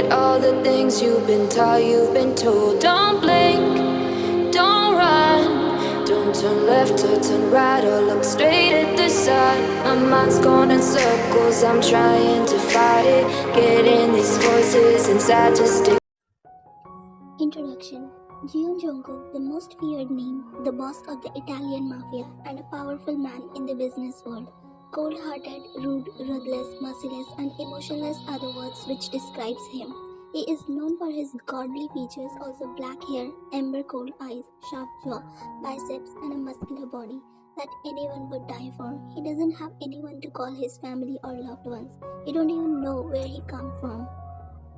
forget all the things you've been taught, you've been told. Don't blink, don't run, don't turn left or turn right or look straight at the sun. My mind's going in circles, I'm trying to fight it, getting these voices inside to stick. Introduction. Jungkook, the most feared name, the boss of the Italian mafia and a powerful man in the business world. Cold-hearted, rude, ruthless, merciless and emotionless are the words which describes him. He is known for his godly features, also black hair, ember-cold eyes, sharp jaw, biceps and a muscular body that anyone would die for. He doesn't have anyone to call his family or loved ones. He don't even know where he come from.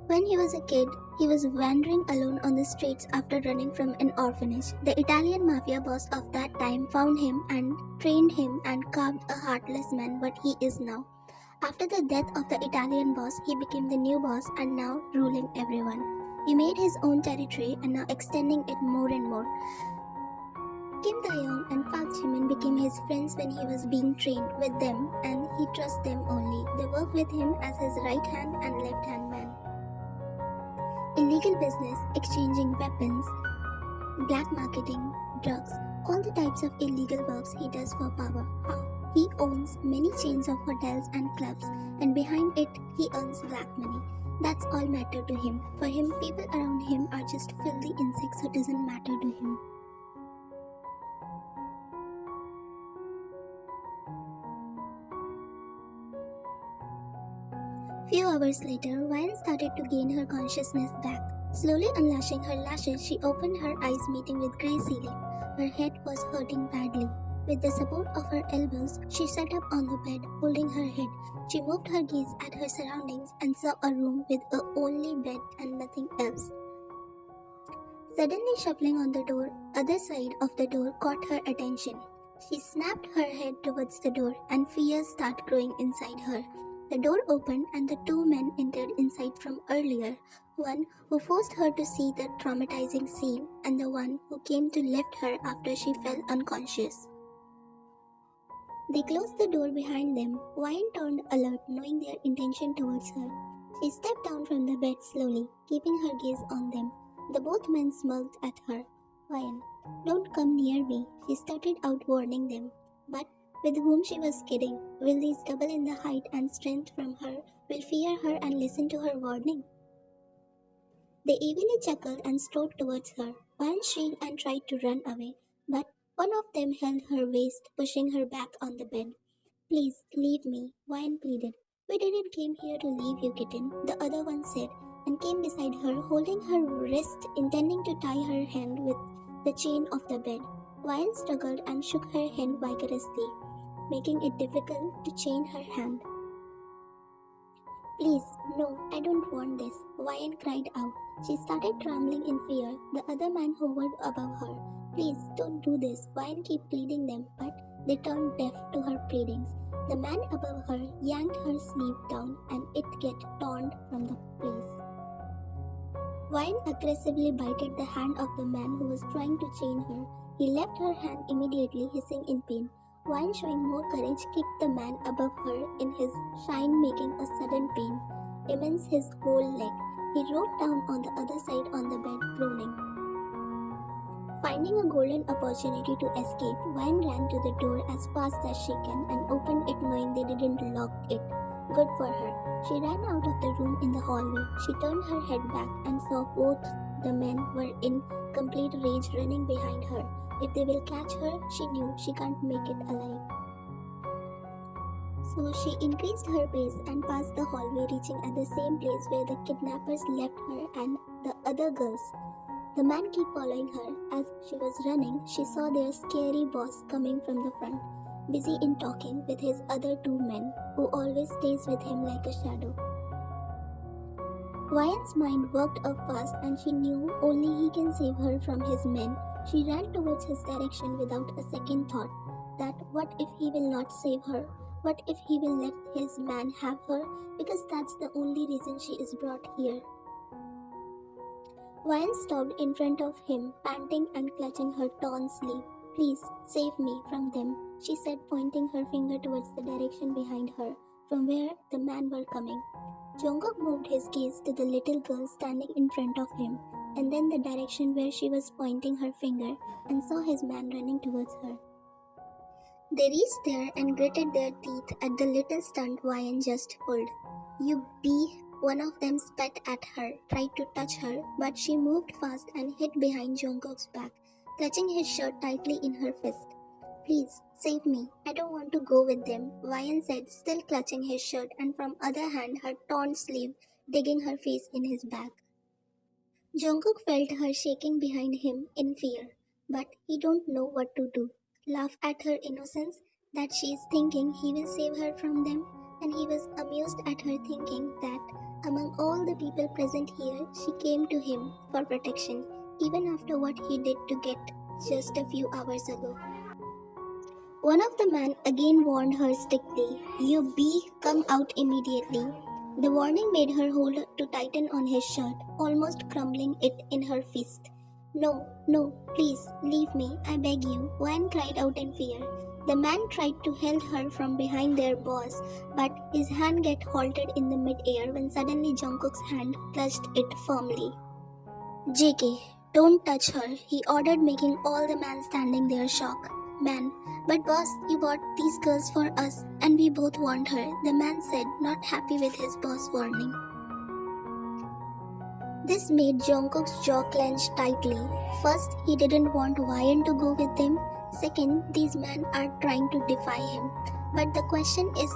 When he was a kid, he was wandering alone on the streets after running from an orphanage. The Italian mafia boss of that time found him and trained him and carved a heartless man what he is now. After the death of the Italian boss, he became the new boss and now ruling everyone. He made his own territory and now extending it more and more. Kim Taeyong and Park Jimin became his friends when he was being trained with them and he trusts them only. They work with him as his right hand and left hand man. Illegal business, exchanging weapons, black marketing, drugs, all the types of illegal works he does for power. How? He owns many chains of hotels and clubs and behind it he earns black money. That's all matter to him. For him, people around him are just filthy insects who doesn't matter to him. Few hours later, Ryan started to gain her consciousness back. Slowly unlashing her lashes, she opened her eyes meeting with grey ceiling. Her head was hurting badly. With the support of her elbows, she sat up on the bed, holding her head. She moved her gaze at her surroundings and saw a room with a only bed and nothing else. Suddenly shuffling on the door, other side of the door caught her attention. She snapped her head towards the door and fear started growing inside her. The door opened and the two men entered inside from earlier, one who forced her to see the traumatizing scene and the one who came to lift her after she fell unconscious. They closed the door behind them. Wine turned alert, knowing their intention towards her. She stepped down from the bed slowly, keeping her gaze on them. The both men smirked at her. Wine, don't come near me, she started out warning them. But with whom she was kidding? Will these double in the height and strength from her will fear her and listen to her warning? They evilly chuckled and strode towards her. One shrieked and tried to run away, but one of them held her waist, pushing her back on the bed. Please, leave me, Wine pleaded. We didn't came here to leave you, kitten, the other one said, and came beside her, holding her wrist, intending to tie her hand with the chain of the bed. Wine struggled and shook her hand vigorously, making it difficult to chain her hand. Please, no, I don't want this, Wine cried out. She started trembling in fear. The other man hovered above her. Please, don't do this, Wine kept pleading them, but they turned deaf to her pleadings. The man above her yanked her sleeve down and it get torn from the place. Wine aggressively bited the hand of the man who was trying to chain her. He left her hand immediately, hissing in pain. Wine, showing more courage, kicked the man above her in his shine, making a sudden pain immense his whole leg. He rolled down on the other side on the bed, groaning. Finding a golden opportunity to escape, Wine ran to the door as fast as she can and opened it knowing they didn't lock it. Good for her. She ran out of the room in the hallway. She turned her head back and saw both the men were in complete rage running behind her. If they will catch her, she knew she can't make it alive. So she increased her pace and passed the hallway, reaching at the same place where the kidnappers left her and the other girls. The man kept following her. As she was running, she saw their scary boss coming from the front, busy in talking with his other two men, who always stays with him like a shadow. Ryan's mind worked up fast and she knew only he can save her from his men. She ran towards his direction without a second thought that what if he will not save her? What if he will let his man have her? Because that's the only reason she is brought here. Ryan stopped in front of him, panting and clutching her torn sleeve. Please, save me from them, she said, pointing her finger towards the direction behind her, from where the men were coming. Jungkook moved his gaze to the little girl standing in front of him, and then the direction where she was pointing her finger, and saw his man running towards her. They reached there and gritted their teeth at the little stunt Ryan just pulled. You bee! One of them spat at her, tried to touch her, but she moved fast and hid behind Jungkook's back, clutching his shirt tightly in her fist. Please, save me. I don't want to go with them, Ryan said, still clutching his shirt and from other hand her torn sleeve digging her face in his back. Jungkook felt her shaking behind him in fear, but he don't know what to do. Laugh at her innocence, that she is thinking he will save her from them, and he was amused at her thinking that among all the people present here, she came to him for protection, even after what he did to get just a few hours ago. One of the men again warned her strictly, You bee, come out immediately. The warning made her hold to tighten on his shirt, almost crumbling it in her fist. No, no, please, leave me, I beg you, Wan cried out in fear. The man tried to hold her from behind their boss, but his hand get halted in the mid-air when suddenly Jungkook's hand clutched it firmly. JK, don't touch her, he ordered, making all the men standing there shocked. Man, but boss, you bought these girls for us and we both want her, the man said, not happy with his boss' warning. This made Jungkook's jaw clench tightly. First, he didn't want Ryan to go with them. Second, these men are trying to defy him. But the question is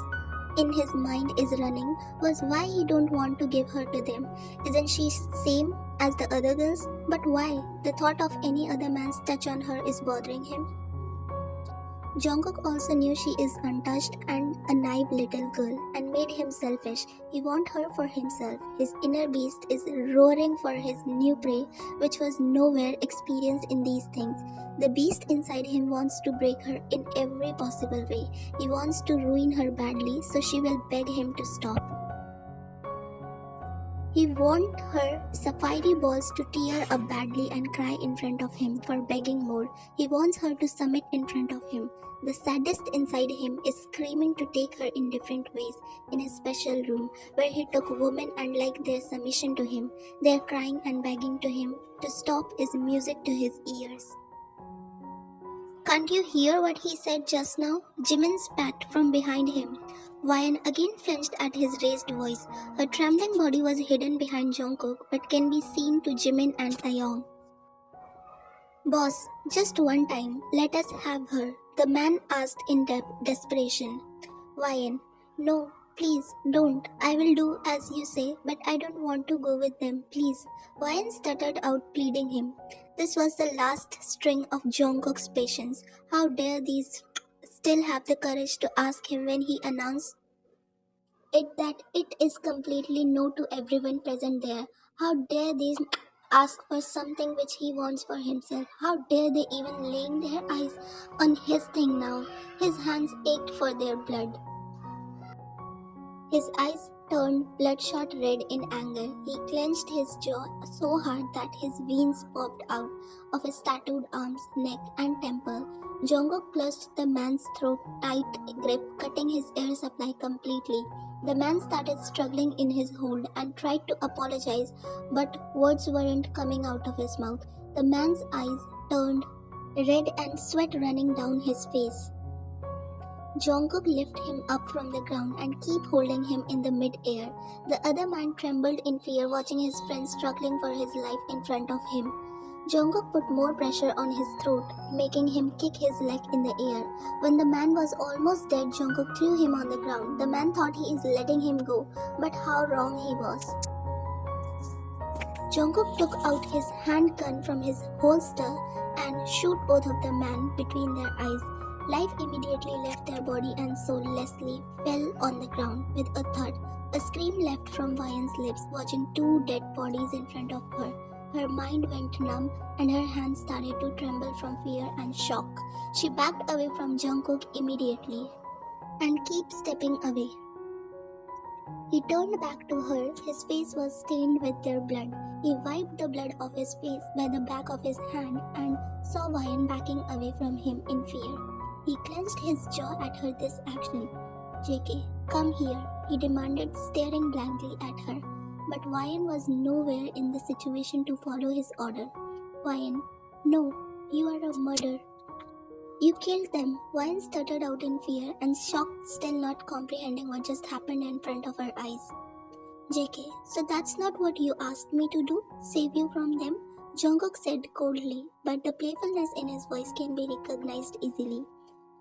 in his mind is running was why he don't want to give her to them. Isn't she same as the other girls? But why? The thought of any other man's touch on her is bothering him. Jungkook also knew she is untouched and a naive little girl and made him selfish. He wanted her for himself. His inner beast is roaring for his new prey, which was nowhere experienced in these things. The beast inside him wants to break her in every possible way. He wants to ruin her badly, so she will beg him to stop. He wants her sapphire balls to tear up badly and cry in front of him for begging more. He wants her to submit in front of him. The sadist inside him is screaming to take her in different ways in his special room where he took women and like their submission to him. Their crying and begging to him to stop is music to his ears. Can't you hear what he said just now? Jimin spat from behind him. Ryan again flinched at his raised voice. Her trembling body was hidden behind Jungkook but can be seen to Jimin and Taeyong. Boss, just one time, let us have her, the man asked in desperation. Ryan, no, please don't. I will do as you say, but I don't want to go with them, please. Ryan stuttered out, pleading him. This was the last string of Jungkook's patience. How dare these still have the courage to ask him when he announced it that it is completely no to everyone present there. How dare these ask for something which he wants for himself? How dare they even laying their eyes on his thing now? His hands ached for their blood. His eyes turned bloodshot red in anger. He clenched his jaw so hard that his veins popped out of his tattooed arms, neck, and temple. Jungkook clutched the man's throat tight grip, cutting his air supply completely. The man started struggling in his hold and tried to apologize, but words weren't coming out of his mouth. The man's eyes turned red and sweat running down his face. Jungkook lifted him up from the ground and kept holding him in the mid-air. The other man trembled in fear, watching his friend struggling for his life in front of him. Jungkook put more pressure on his throat, making him kick his leg in the air. When the man was almost dead, Jungkook threw him on the ground. The man thought he is letting him go, but how wrong he was. Jungkook took out his handgun from his holster and shot both of the men between their eyes. Life immediately left their body and soul. Leslie fell on the ground with a thud. A scream left from Ryan's lips, watching two dead bodies in front of her. Her mind went numb and her hands started to tremble from fear and shock. She backed away from Jungkook immediately and kept stepping away. He turned back to her. His face was stained with their blood. He wiped the blood off his face by the back of his hand and saw Ryan backing away from him in fear. He clenched his jaw at her this action. JK, come here, he demanded, staring blankly at her. But Ryan was nowhere in the situation to follow his order. Ryan, no, you are a murderer. You killed them, Ryan stuttered out in fear and shock, still not comprehending what just happened in front of her eyes. JK, so that's not what you asked me to do? Save you from them? Jungkook said coldly, but the playfulness in his voice can be recognized easily.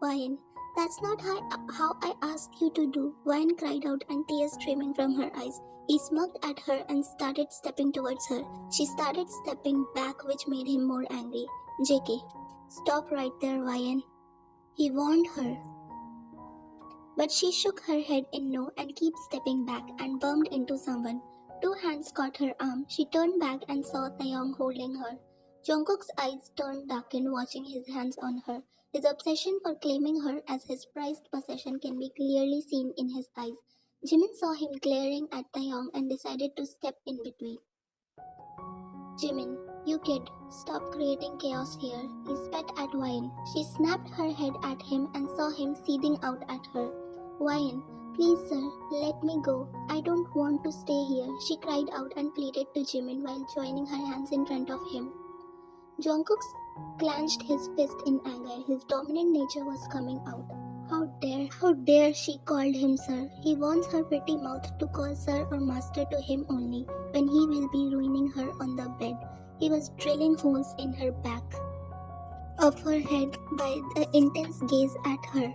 Ryan, that's not how I asked you to do, Ryan cried out and tears streaming from her eyes. He smirked at her and started stepping towards her. She started stepping back, which made him more angry. JK, stop right there, Ryan. He warned her. But she shook her head in no and kept stepping back and bumped into someone. Two hands caught her arm. She turned back and saw Taeyong holding her. Jungkook's eyes turned darkened watching his hands on her. His obsession for claiming her as his prized possession can be clearly seen in his eyes. Jimin saw him glaring at Taeyong and decided to step in between. Jimin, you kid, stop creating chaos here. He spat at Ryan. She snapped her head at him and saw him seething out at her. Ryan, please sir, let me go. I don't want to stay here, she cried out and pleaded to Jimin while joining her hands in front of him. Jungkook clenched his fist in anger. His dominant nature was coming out. How dare she called him sir. He wants her pretty mouth to call sir or master to him only when he will be ruining her on the bed. He was drilling holes in her back of her head by the intense gaze at her.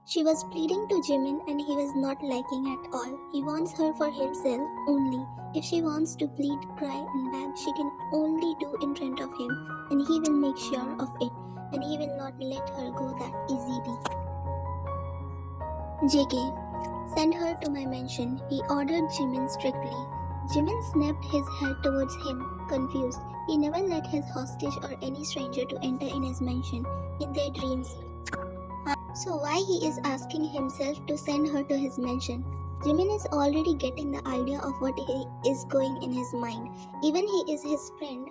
She was pleading to Jimin and he was not liking at all. He wants her for himself only. If she wants to plead, cry and beg, she can only do in front of him and he will make sure of it and he will not let her go that easily. JK, send her to my mansion, he ordered Jimin strictly. Jimin snapped his head towards him, confused. He never let his hostage or any stranger to enter in his mansion in their dreams. So why he is asking himself to send her to his mansion? Jimin is already getting the idea of what he is going in his mind. Even he is his friend,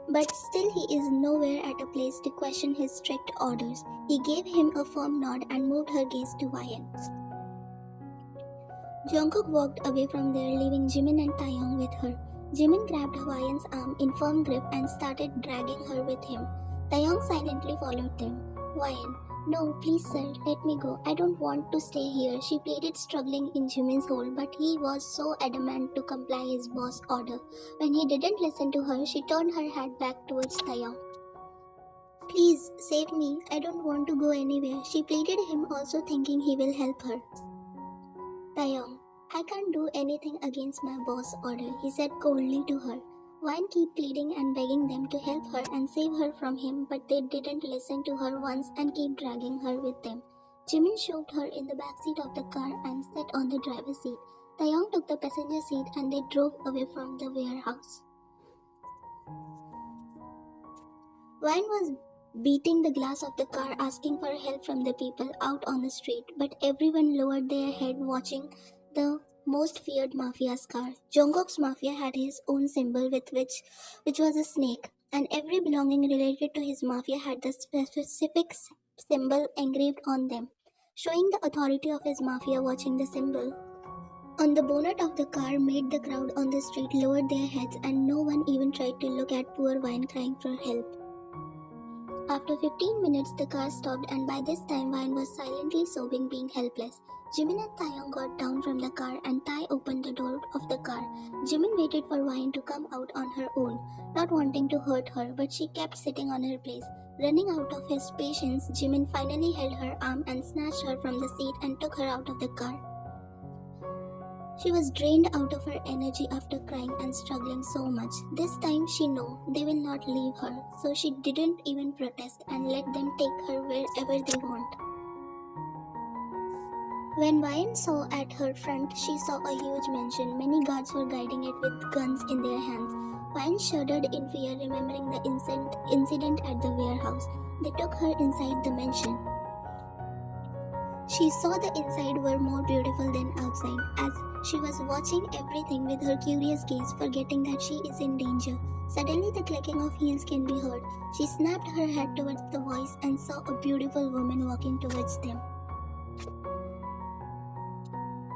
but still he is nowhere at a place to question his strict orders. He gave him a firm nod and moved her gaze to Ryan. Jungkook walked away from there, leaving Jimin and Taeyong with her. Jimin grabbed Ryan's arm in firm grip and started dragging her with him. Taeyong silently followed them. Ryan, no, please sir, let me go. I don't want to stay here, she pleaded, struggling in Jimin's hold, but he was so adamant to comply his boss' order. When he didn't listen to her, she turned her head back towards Taeyong. Please, save me, I don't want to go anywhere, she pleaded him, also thinking he will help her. Taeyong, I can't do anything against my boss' order, he said coldly to her. Ryan kept pleading and begging them to help her and save her from him, but they didn't listen to her once and kept dragging her with them. Jimin shoved her in the backseat of the car and sat on the driver's seat. Taeyong took the passenger seat and they drove away from the warehouse. Ryan was beating the glass of the car, asking for help from the people out on the street, but everyone lowered their head watching the most feared mafia's car. Jungkook's mafia had his own symbol which was a snake, and every belonging related to his mafia had the specific symbol engraved on them, showing the authority of his mafia. Watching the symbol on the bonnet of the car made the crowd on the street lower their heads, and no one even tried to look at poor Ryan crying for help. After 15 minutes, the car stopped, and by this time, Ryan was silently sobbing, being helpless. Jimin and Taeyong got down from the car, and Tai opened the door of the car. Jimin waited for Ryan to come out on her own, not wanting to hurt her, but she kept sitting on her place. Running out of his patience, Jimin finally held her arm and snatched her from the seat and took her out of the car. She was drained out of her energy after crying and struggling so much. This time she knew they will not leave her, so she didn't even protest and let them take her wherever they want. When Ryan saw at her front, she saw a huge mansion. Many guards were guarding it with guns in their hands. Ryan shuddered in fear, remembering the incident at the warehouse. They took her inside the mansion. She saw the inside were more beautiful than outside, as she was watching everything with her curious gaze, forgetting that she is in danger. Suddenly the clicking of heels can be heard. She snapped her head towards the voice and saw a beautiful woman walking towards them.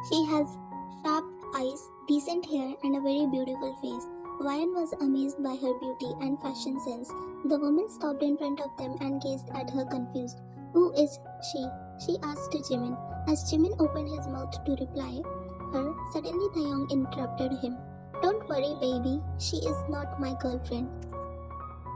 She has sharp eyes, decent hair, and a very beautiful face. Ryan was amazed by her beauty and fashion sense. The woman stopped in front of them and gazed at her confused. Who is she? She asked to Jimin. As Jimin opened his mouth to reply her, suddenly Taeyong interrupted him. Don't worry, baby. She is not my girlfriend.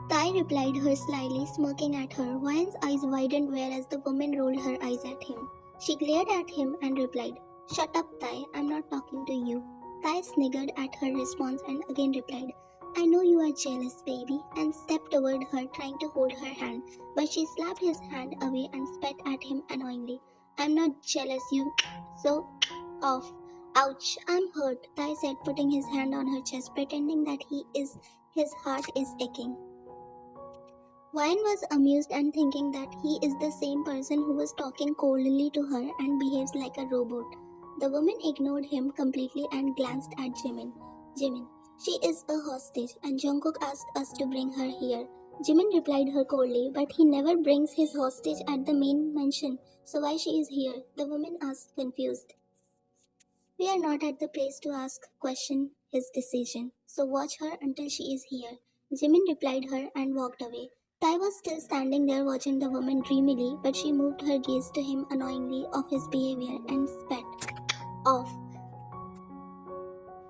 Tai replied her slyly, smirking at her. Ryan's eyes widened whereas the woman rolled her eyes at him. She glared at him and replied, Shut up, Tai. I'm not talking to you. Tai sniggered at her response and again replied, I know you are jealous, baby, and stepped toward her, trying to hold her hand, but she slapped his hand away and spat at him annoyingly. I'm not jealous, you so off. Ouch, I'm hurt, Tai said, putting his hand on her chest, pretending that his heart is aching. Wyan was amused and thinking that he is the same person who was talking coldly to her and behaves like a robot. The woman ignored him completely and glanced at Jimin. Jimin, she is a hostage and Jungkook asked us to bring her here. Jimin replied her coldly, but he never brings his hostage at the main mansion, so why she is here? The woman asked confused. We are not at the place to question his decision, so watch her until she is here. Jimin replied her and walked away. Tai was still standing there watching the woman dreamily, but she moved her gaze to him annoyingly of his behavior and spat off.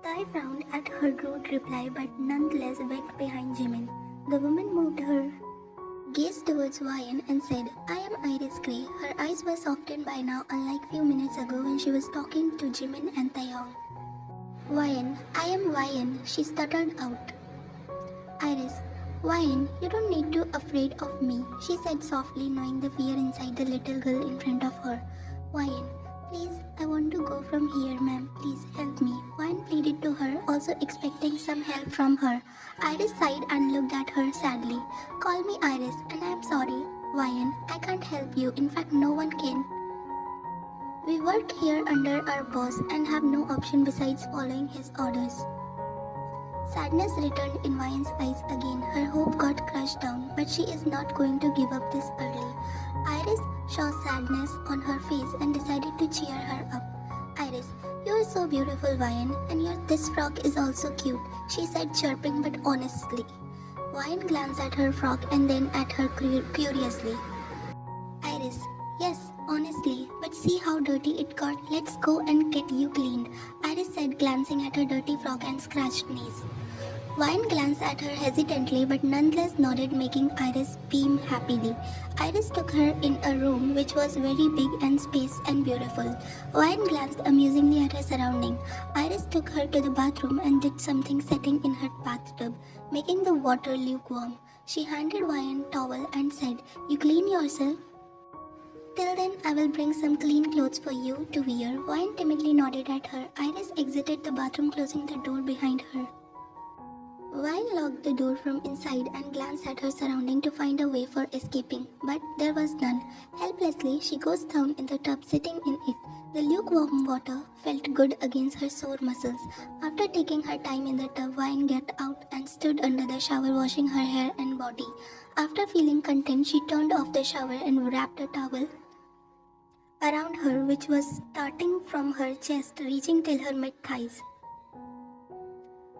Tai frowned at her rude reply but nonetheless went behind Jimin. The woman moved her gaze towards Ryan and said, I am Iris Grey. Her eyes were softened by now, unlike few minutes ago when she was talking to Jimin and Taeyong. Ryan, I am Ryan, she stuttered out. Iris, Ryan, you don't need to afraid of me, she said softly, knowing the fear inside the little girl in front of her. Ryan, please, I want to go from here, ma'am. Please help me. Ryan pleaded to her, also expecting some help from her. Iris sighed and looked at her sadly. Call me Iris, and I am sorry. Ryan, I can't help you. In fact, no one can. We work here under our boss and have no option besides following his orders. Sadness returned in Ryan's eyes again. Her hope got crushed down, but she is not going to give up this early. Iris saw sadness on her face and decided to cheer her up. Iris, you are so beautiful, Ryan, and this frock is also cute, she said, chirping but honestly. Ryan glanced at her frock and then at her curiously. Iris, yes, honestly, but see how dirty it got. Let's go and get you cleaned, Iris said, glancing at her dirty frock and scratched knees. Ryan glanced at her hesitantly but nonetheless nodded, making Iris beam happily. Iris took her in a room which was very big and spacious and beautiful. Ryan glanced amusingly at her surrounding. Iris took her to the bathroom and did something setting in her bathtub, making the water lukewarm. She handed Ryan a towel and said, You clean yourself? Till then, I will bring some clean clothes for you to wear. Ryan timidly nodded at her. Iris exited the bathroom, closing the door behind her. Ryan locked the door from inside and glanced at her surrounding to find a way for escaping, but there was none. Helplessly, she goes down in the tub, sitting in it. The lukewarm water felt good against her sore muscles. After taking her time in the tub, Ryan got out and stood under the shower, washing her hair and body. After feeling content, she turned off the shower and wrapped a towel around her, which was starting from her chest, reaching till her mid-thighs.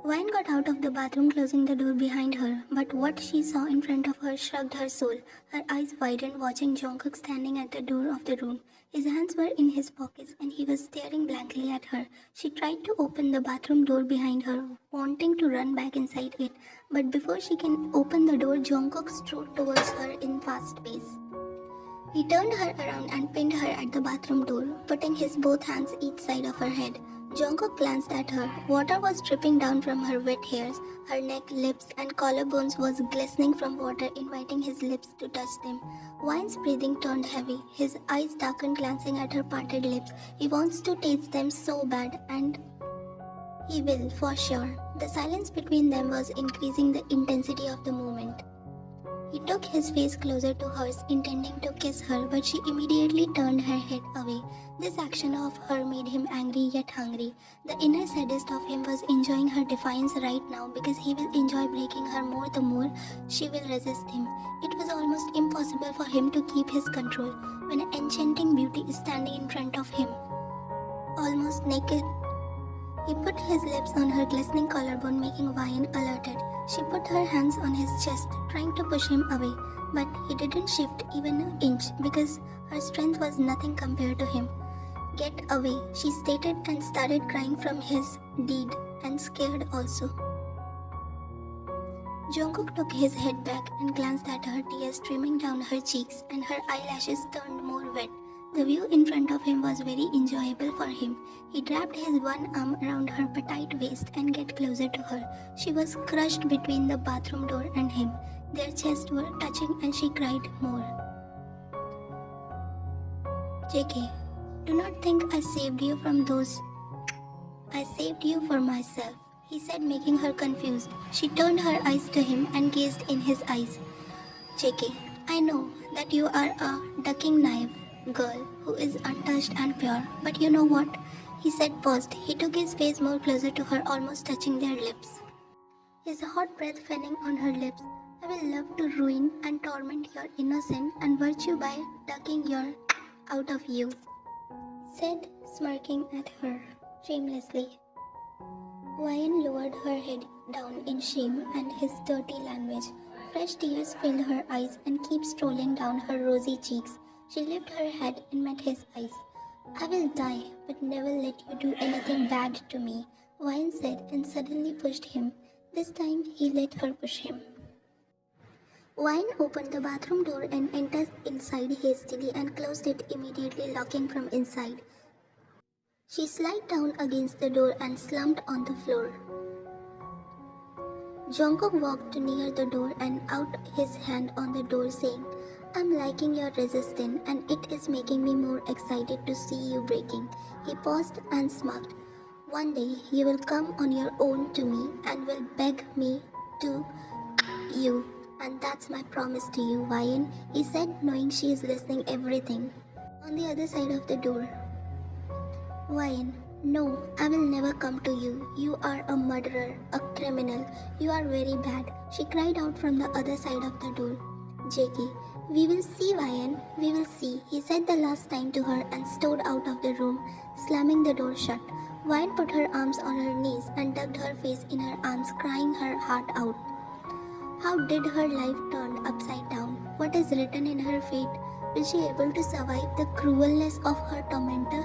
Ryan got out of the bathroom, closing the door behind her, but what she saw in front of her shrugged her soul. Her eyes widened, watching Jungkook standing at the door of the room. His hands were in his pockets and he was staring blankly at her. She tried to open the bathroom door behind her, wanting to run back inside it, but before she can open the door, Jungkook strode towards her in fast pace. He turned her around and pinned her at the bathroom door, putting his both hands each side of her head. Jungkook glanced at her. Water was dripping down from her wet hairs. Her neck, lips, and collarbones was glistening from water, inviting his lips to touch them. Ryan's breathing turned heavy. His eyes darkened, glancing at her parted lips. He wants to taste them so bad, and he will, for sure. The silence between them was increasing the intensity of the moment. He took his face closer to hers, intending to kiss her, but she immediately turned her head away. This action of her made him angry yet hungry. The inner sadist of him was enjoying her defiance right now because he will enjoy breaking her more the more she will resist him. It was almost impossible for him to keep his control when an enchanting beauty is standing in front of him. almost naked. He put his lips on her glistening collarbone, making Wyan alerted. She put her hands on his chest, trying to push him away, but he didn't shift even an inch because her strength was nothing compared to him. Get away, she stated and started crying from his deed and scared also. Jungkook took his head back and glanced at her, tears streaming down her cheeks and her eyelashes turned more wet. The view in front of him was very enjoyable for him. He wrapped his one arm around her petite waist and get closer to her. She was crushed between the bathroom door and him. Their chests were touching and she cried more. JK, do not think I saved you from those. I saved you for myself, he said, making her confused. She turned her eyes to him and gazed in his eyes. JK, I know that you are a ducking knife girl who is untouched and pure, but you know what? He said, paused. He took his face more closer to her, almost touching their lips. His hot breath fanning on her lips. I will love to ruin and torment your innocence and virtue by ducking your out of you, said, smirking at her shamelessly. Wyan lowered her head down in shame and his dirty language. Fresh tears filled her eyes and kept strolling down her rosy cheeks. She lifted her head and met his eyes. I will die, but never let you do anything bad to me, Wyan said and suddenly pushed him. This time he let her push him. Wyan opened the bathroom door and entered inside hastily and closed it immediately, locking from inside. She slid down against the door and slumped on the floor. Jungkook walked near the door and out his hand on the door saying, I'm liking your resistance and it is making me more excited to see you breaking. He paused and smirked. One day you will come on your own to me and will beg me to you. And that's my promise to you, Wyan, he said, knowing she is listening everything. On the other side of the door. Wyan, no, I will never come to you. You are a murderer, a criminal. You are very bad, she cried out from the other side of the door. JK, we will see, Wyan, we will see, he said the last time to her and strode out of the room, slamming the door shut. Wyan put her arms on her knees and dug her face in her arms, crying her heart out. How did her life turn upside down? What is written in her fate? Will she able to survive the cruelness of her tormentor?